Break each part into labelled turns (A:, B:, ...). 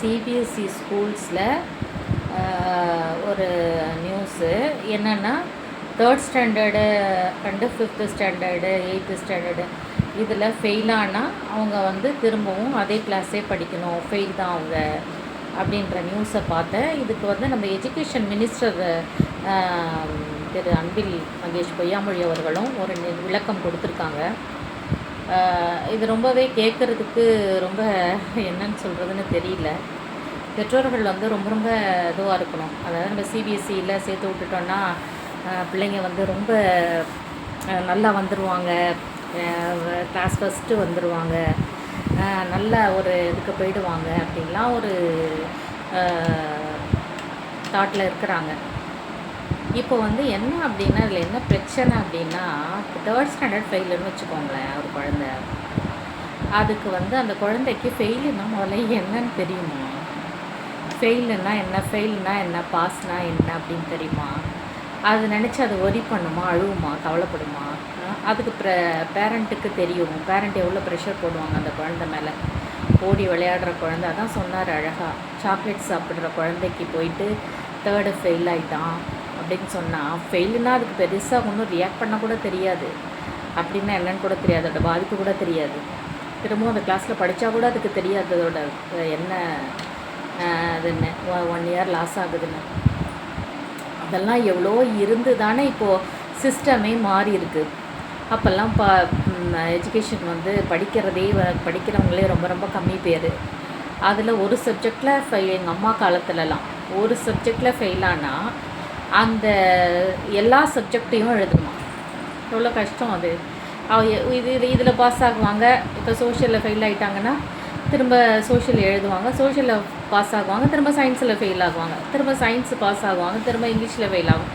A: CBSE ஸ்கூல்ஸில் ஒரு news என்னென்னா third standard and fifth standard 8th standard இதில் ஃபெயிலானால் அவங்க வந்து திரும்பவும் அதே கிளாஸே படிக்கணும், ஃபெயில் தான் அவங்க அப்படின்ற நியூஸை பார்த்தேன். இதுக்கு வந்து நம்ம எஜுகேஷன் மினிஸ்டர் திரு அன்பில் மகேஷ் பொய்யாமொழி அவர்களும் ஒரு விளக்கம் கொடுத்துருக்காங்க. இது ரொம்பவே கேட்குறதுக்கு ரொம்ப என்னன்னு சொல்கிறதுன்னு தெரியல. பெற்றோர்கள் வந்து ரொம்ப ரொம்ப இதுவாக இருக்கணும். அதாவது நம்ம சிபிஎஸ்சியில் சேர்த்து விட்டுட்டோன்னா பிள்ளைங்க வந்து ரொம்ப நல்லா வந்துடுவாங்க, கிளாஸ் ஃபஸ்ட்டு வந்துடுவாங்க, நல்ல ஒரு இதுக்கு போயிடுவாங்க அப்படின்லாம் ஒரு தாட்டில் இருக்கிறாங்க. இப்போ வந்து என்ன அப்படின்னா இதில் என்ன பிரச்சனை அப்படின்னா, தேர்ட் ஸ்டாண்டர்ட் ஃபெயிலுன்னு வச்சுக்கோங்களேன் ஒரு குழந்த. அதுக்கு வந்து அந்த குழந்தைக்கு ஃபெயிலுன்னா முதல்ல என்னன்னு தெரியுமா? ஃபெயிலுன்னா என்ன, ஃபெயிலுனா என்ன, பாஸ்னா என்ன அப்படின்னு தெரியுமா? அது நினச்சி அது ஒரி பண்ணுமா, அழுவுமா, கவலைப்படுமா? அதுக்கு பேரண்ட்டுக்கு தெரியும். பேரண்ட் எவ்வளோ ப்ரெஷர் போடுவாங்க அந்த குழந்தை மேலே. ஓடி விளையாடுற குழந்தை, அதான் சொன்னார் அழகாக, சாக்லேட் சாப்பிட்ற குழந்தைக்கு போயிட்டு தேர்டு ஃபெயில் ஆகிட்டான் அப்படின்னு சொன்னால், ஃபெயிலுன்னா அதுக்கு பெருசாக ஒன்றும் ரியாக்ட் பண்ண கூட தெரியாது. அப்படின்னா என்னன்னு கூட தெரியாது, அதோட பாதிப்பு கூட தெரியாது. திரும்பவும் அந்த கிளாஸில் படித்தா கூட அதுக்கு தெரியாது அதோட என்ன அதுன்னு 1 year லாஸ் ஆகுதுன்னு. அதெல்லாம் எவ்வளோ இருந்து தானே இப்போது சிஸ்டமே மாறி இருக்குது. அப்போல்லாம் எஜுகேஷன் வந்து படிக்கிறவங்களே ரொம்ப ரொம்ப கம்மி பேர். அதில் ஒரு சப்ஜெக்டில் எங்கள் அம்மா காலத்துலலாம் ஒரு சப்ஜெக்டில் ஃபெயிலானால் அந்த எல்லா சப்ஜெக்டையும் எழுதணுமா? எவ்வளோ கஷ்டம் அது. இதில் பாஸ் ஆகுவாங்க. இப்போ சோஷியலில் ஃபெயில் ஆகிட்டாங்கன்னா திரும்ப சோஷியல் எழுதுவாங்க, சோஷியலில் பாஸ் ஆகுவாங்க, திரும்ப சயின்ஸில் ஃபெயில் ஆகுவாங்க, திரும்ப சயின்ஸு பாஸ் ஆகுவாங்க, திரும்ப இங்கிலீஷில் ஃபெயில் ஆகும்.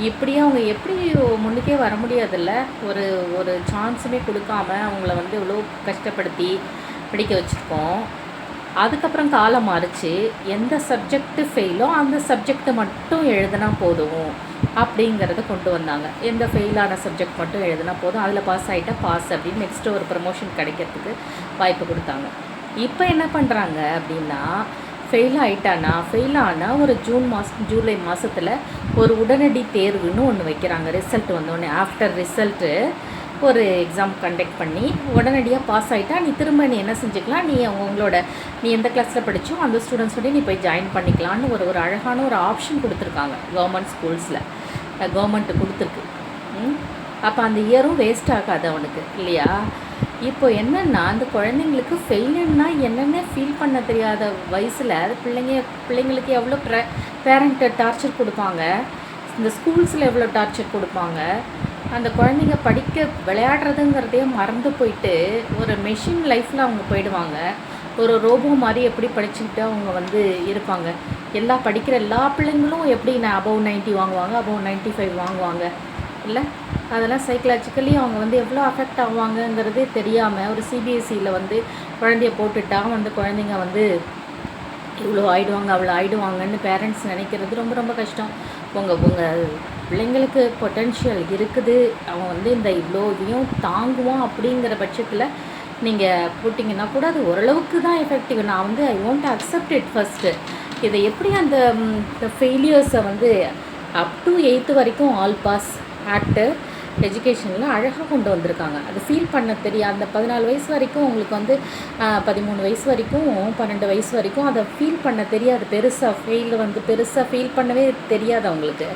A: இப்படியே அவங்க எப்படி முன்னுக்கே வர முடியாதில்ல. ஒரு சான்ஸுமே கொடுக்காம அவங்கள வந்து இவ்வளோ கஷ்டப்படுத்தி படிக்க வச்சுருக்கோம். அதுக்கப்புறம் காலம் மாறிச்சு. எந்த சப்ஜெக்ட்டு ஃபெயிலோ அந்த சப்ஜெக்டை மட்டும் எழுதினா போதும் அப்படிங்கிறத கொண்டு வந்தாங்க. எந்த ஃபெயிலான சப்ஜெக்ட் மட்டும் எழுதினா போதும், அதில் பாஸ் ஆகிட்டா பாஸ் அப்படின்னு நெக்ஸ்ட்டு ஒரு ப்ரமோஷன் கிடைக்கிறதுக்கு வாய்ப்பு கொடுத்தாங்க. இப்போ என்ன பண்ணுறாங்க அப்படின்னா, ஃபெயில் ஆனால் ஒரு ஜூலை மாதத்தில் ஒரு உடனடி தேர்வுன்னு ஒன்று வைக்கிறாங்க. ரிசல்ட் வந்தோடனே ஆஃப்டர் ரிசல்ட்டு ஒரு எக்ஸாம் கண்டக்ட் பண்ணி உடனடியாக பாஸ் ஆகிட்டா நீ திரும்ப நீ என்ன செஞ்சுக்கலாம், நீ எந்த கிளாஸில் படித்தோ அந்த ஸ்டூடெண்ட்ஸோடய நீ போய் ஜாயின் பண்ணிக்கலான்னு ஒரு அழகான ஒரு ஆப்ஷன் கொடுத்துருக்காங்க கவர்மெண்ட் ஸ்கூல்ஸில். கவர்மெண்ட்டு கொடுத்துருக்கு. அப்போ அந்த இயரும் வேஸ்ட் ஆகாது அவனுக்கு இல்லையா? இப்போ என்னென்னா, அந்த குழந்தைங்களுக்கு ஃபெயிலுன்னா என்னென்ன ஃபீல் பண்ண தெரியாத வயசில் பிள்ளைங்களுக்கு எவ்வளோ பேரண்ட்டு டார்ச்சர் கொடுப்பாங்க, இந்த ஸ்கூல்ஸில் எவ்வளோ டார்ச்சர் கொடுப்பாங்க. அந்த குழந்தைங்க விளையாடுறதுங்கிறதே மறந்து போயிட்டு ஒரு மெஷின் லைஃப்பில் அவங்க போயிடுவாங்க. ஒரு ரோபோ மாதிரி எப்படி படிச்சுக்கிட்டு அவங்க வந்து இருப்பாங்க. படிக்கிற எல்லா பிள்ளைங்களும் எப்படி above 90 வாங்குவாங்க, above 95 வாங்குவாங்க இல்லை? அதெல்லாம் சைக்கலாஜிக்கலி அவங்க வந்து எவ்வளோ அஃபெக்ட் ஆகுவாங்கங்கிறதே தெரியாமல் ஒரு சிபிஎஸ்சியில் வந்து குழந்தைய போட்டுட்டா வந்து குழந்தைங்க வந்து இவ்வளோ ஆகிடுவாங்க அவ்வளோ ஆகிடுவாங்கன்னு பேரண்ட்ஸ் நினைக்கிறது ரொம்ப ரொம்ப கஷ்டம். உங்கள் பிள்ளைங்களுக்கு பொட்டென்ஷியல் இருக்குது, அவன் வந்து இந்த இவ்வளோ இதையும் தாங்குவான் அப்படிங்கிற பட்சத்தில் நீங்கள் போட்டிங்கன்னா கூட அது ஓரளவுக்கு தான் எஃபெக்டிவ். நான் வந்து I want to accept it first. இதை எப்படி அந்த ஃபெயிலியர்ஸை வந்து அப் டு 8th வரைக்கும் ஆல் பாஸ் ஆக்ட்டு எஜுகேஷனில் அழகாக கொண்டு வந்திருக்காங்க. அது ஃபீல் பண்ண தெரியும். அந்த 14 வயசு வரைக்கும் உங்களுக்கு வந்து 13 வயசு வரைக்கும் 12 வயசு வரைக்கும் அதை ஃபீல் பண்ண தெரியாது. பெருசாக ஃபீல் பண்ணவே தெரியாது அவங்களுக்கு.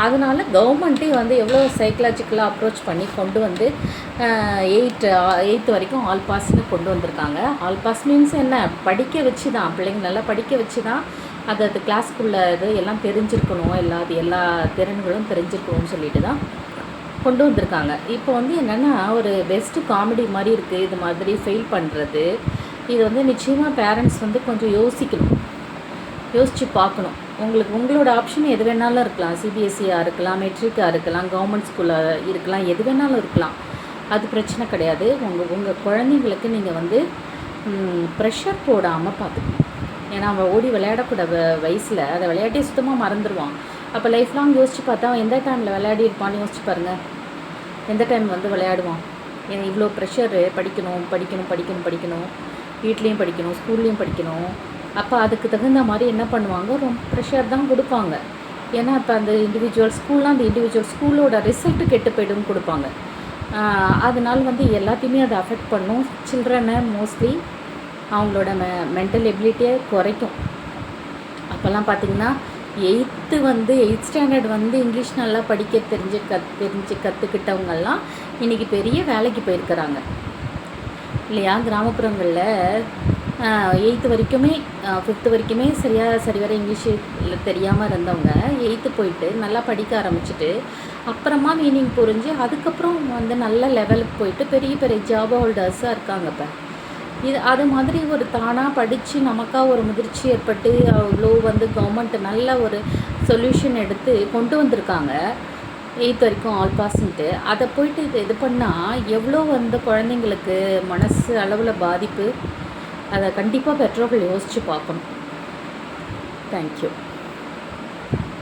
A: அதனால் கவர்மெண்ட்டே வந்து எவ்வளோ சைக்கலாஜிக்கலாக அப்ரோச் பண்ணி கொண்டு வந்து 8th வரைக்கும் ஆல் பாஸ்ன்னு கொண்டு வந்திருக்காங்க. ஆல் பாஸ் மீன்ஸ் என்ன, படிக்க வச்சு தான் பிள்ளைங்க நல்லா படிக்க வச்சு தான் அது கிளாஸ்க்குள்ள இது எல்லாம் தெரிஞ்சிருக்கணும், எல்லா திறன்களும் தெரிஞ்சிருக்கணும்னு சொல்லிட்டு தான் கொண்டு வந்திருக்காங்க. இப்போ வந்து என்னென்னா ஒரு பெஸ்ட்டு காமெடி மாதிரி இருக்குது இது மாதிரி ஃபெயில் பண்ணுறது. இது வந்து நிச்சயமாக பேரண்ட்ஸ் வந்து கொஞ்சம் யோசித்து பார்க்கணும். உங்களோட ஆப்ஷன் எது வேணாலும் இருக்கலாம். சிபிஎஸ்சியாக இருக்கலாம், மெட்ரிக்காக இருக்கலாம், கவர்மெண்ட் ஸ்கூலில் இருக்கலாம், எது வேணாலும் இருக்கலாம். அது பிரச்சனை கிடையாது. உங்கள் குழந்தைங்களுக்கு நீங்கள் வந்து ப்ரெஷர் போடாமல் பார்த்துக்கணும். ஏன்னா அவன் ஓடி விளையாடக்கூட வயசில் அதை விளையாட்டே சுத்தமாக மறந்துடுவான். அப்போ லைஃப் லாங் யோசித்து பார்த்தா அவன் எந்த டைமில் விளையாடி இருப்பான்னு யோசிச்சு பாருங்கள். எந்த டைம் வந்து விளையாடுவான்? இவ்வளோ ப்ரெஷரு, படிக்கணும், வீட்லேயும் படிக்கணும், ஸ்கூல்லேயும் படிக்கணும், அப்போ அதுக்கு தகுந்த மாதிரி என்ன பண்ணுவாங்க, ரொம்ப ப்ரெஷர் தான் கொடுப்பாங்க. ஏன்னா இப்போ அந்த இண்டிவிஜுவல் ஸ்கூல்லாம் அந்த இண்டிவிஜுவல் ஸ்கூலோட ரிசல்ட்டு கெட்டு போய்டும்னு கொடுப்பாங்க. அதனால் வந்து எல்லாத்தையுமே அதை அஃபெக்ட் பண்ணும். சில்ட்ரனை மோஸ்ட்லி அவங்களோட மென்டல் எபிலிட்டியை குறைக்கும். அப்போல்லாம் பார்த்திங்கன்னா எயித் ஸ்டாண்டர்ட் வந்து இங்கிலீஷ் நல்லா படிக்க கற்றுக்கிட்டவங்கெல்லாம் இன்றைக்கி பெரிய வேலைக்கு போயிருக்கிறாங்க இல்லையா? கிராமப்புறங்களில் 8th வரைக்குமே 5th வரைக்குமே சரிவர இங்கிலீஷ் தெரியாமல் இருந்தவங்க 8th போயிட்டு நல்லா படிக்க ஆரம்பிச்சுட்டு அப்புறமா மீனிங் புரிஞ்சு அதுக்கப்புறம் வந்து நல்ல லெவலுக்கு போயிட்டு பெரிய பெரிய ஜாப் ஹோல்டர்ஸாக இருக்காங்க. இப்போ அது மாதிரி ஒரு தானாக படித்து நமக்காக ஒரு முதிர்ச்சி ஏற்பட்டு அவ்வளோ வந்து கவர்மெண்ட் நல்ல ஒரு சொல்யூஷன் எடுத்து கொண்டு வந்திருக்காங்க. 8th வரைக்கும் ஆல் பாஸ்ன்ட்டு அதை போயிட்டு இது பண்ணால் எவ்வளோ வந்து குழந்தைங்களுக்கு மனசு அளவில் பாதிப்பு, அதை கண்டிப்பாக பெற்றோர்கள் யோசித்து பார்க்கணும். தேங்க்யூ.